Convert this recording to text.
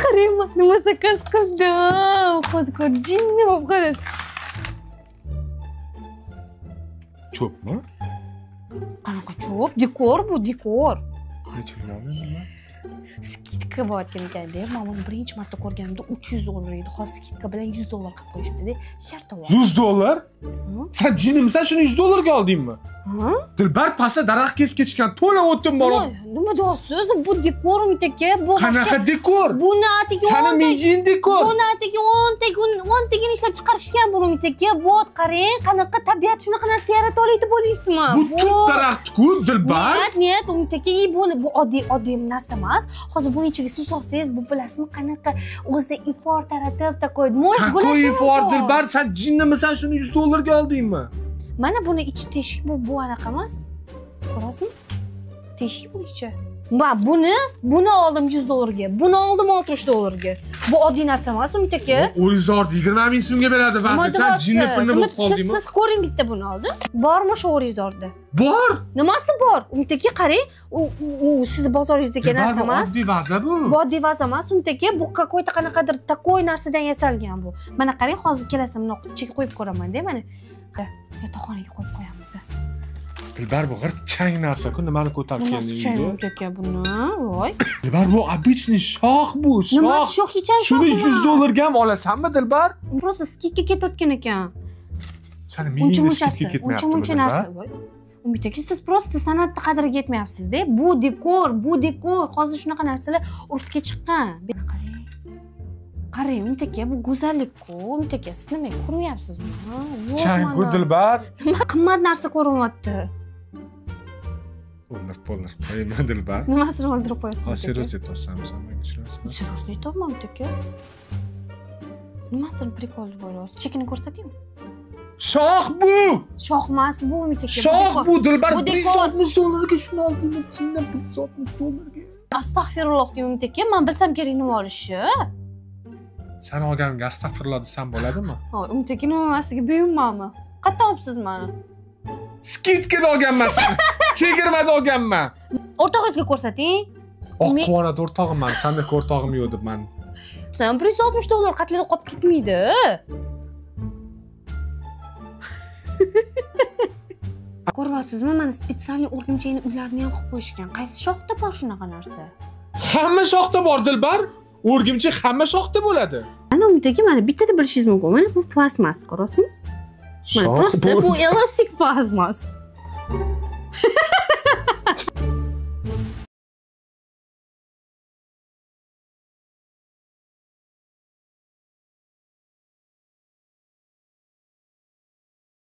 qarang, nima zakaz qildim. Hozir jinni bo'lib qoladi. Cho'pmi? Qanaqa cho'p? Dekor bu, dekor. Aytilmadimi? Skidka bo'layotgan ekanda. Men buni birinchi marta ko'rganimda $300 edi. Hozir skidka bilan $100 qilib qo'yishibdi-da. Sharti bor. $100? Sen jinnimisan, shuni $100 ga oldingmi? Ha? Dilbar pastda daraxt kesib ketishgan, to'la o'tdim borib. Nima deyapsiz? Bu dekor mitaka, bu Qanaqa dekor? Buni atiga Sani mingin dekor. Buni atiga 10 tagan ishlab chiqarishgan buni mitaka. Vot qarang, qanaqa tabiat shunaqa narsa yarata oladi deb o'ylaysizmi? Bu tut daraxt-ku, Dilbar. Niyat, mitaka, bu oddiy narsa emas. Hozir buning ichiga suv solsangiz, bu bilasizmi, qanaqa o'zida ifor taratib taqoydi. Может, Qanaqa ifor, Dilbar? Sen jinnimisan, shuni $100 ga oldingmi? Mana buni ichi teshik bu anaqa emas. Ko'rasizmi? Teshik bu ichi. Va buni oldim $100 ga. Buni oldim $60 ga. Bu oddiy narsa emas, Umid aka. O'rizor 20 ming so'mga beradi ba'zi. Sen jinni pulni bo'lib qoldingmi? Siz ko'ring bitta buni oldim. Bormi shu O'rizorda? Bor. Nimasi bor? Umid aka qarang, u sizni bozoringizdagi narsa emas. Oddiy vaza bu. Bu oddiy vaza emas, Umid aka. Bu какой-то qanaqadir takoy narsadan yasalgan bu. Mana qarang, hozir kelasam buni ichiga qo'yib ko'raman-da, mana. Yotoqxonaga qo'yib qo'yamiz. Dilbar bu g'irt chang narsa-ku, nimani ko'tarib keldingiz? Nima aka buni? Voy. Dilbar bu обычный shox bu, shox. Nima shox ekan? Shuni $100 ga ham olasanmi, Dilbar? Просто skidga ketayotgan ekan. Sani mingga skidga ketmayapti. Uncha narsa. Umid aka, siz просто san'atni qadriga yetmayapsiz-da. Bu dekor. Hozir shunaqa narsalar urfga chiqqan. Qarang, Umid aka, bu go'zallik-ku. Umid aka, siz nimaga ko'rmayapsizmi? Chang-ku, Dilbar. Nima qimmat narsa ko'rinyapti? Bo'ldir. Qo'yma, Dilbar. Nimasini o'ldirib qo'yasiz? Serios aytyapsanmi, sen menga tushunasizmi? Serios aytyapman, Umid aka. Nimasini prikol deb o'ylayapsiz? Chekini ko'rsataymi? Shox bu! Shox emas bu, Umid aka. Shox bu, Dilbar. $160 ga shuni oldingmi? Chindan $160 ga. Astag'firulloh deng, Umid aka. Men bilsam kerak nima olishni. Sen olganimga astag'firulloh desam bo'ladimi? Ha, Umid aka nima emasiga buyurmanmi? Qayerdan olibsiz meni? Skidkada olganman seni. Chegirmada olganman. O'rtog'ingizga ko'rsating. Quvonadi o'rtog'imman, sendek o'rtog'im yo'q deb men. Sen $160 qatlida qolib ketmaydi. Ko'ryapsizmi? Mana spetsialniy o'rgimchakni uylarini ham qilib qo'yishgan. Qaysi shoxda bor shunaqa narsa? Hamma shoxda bor, Dilbar. O'rgimchak hamma shoxda bo'ladi. Mana undagi mana bittada bilishingiz mumkin. Mana bu plastmas, ko'rasizmi? Mana prosta bu elastik plastmas.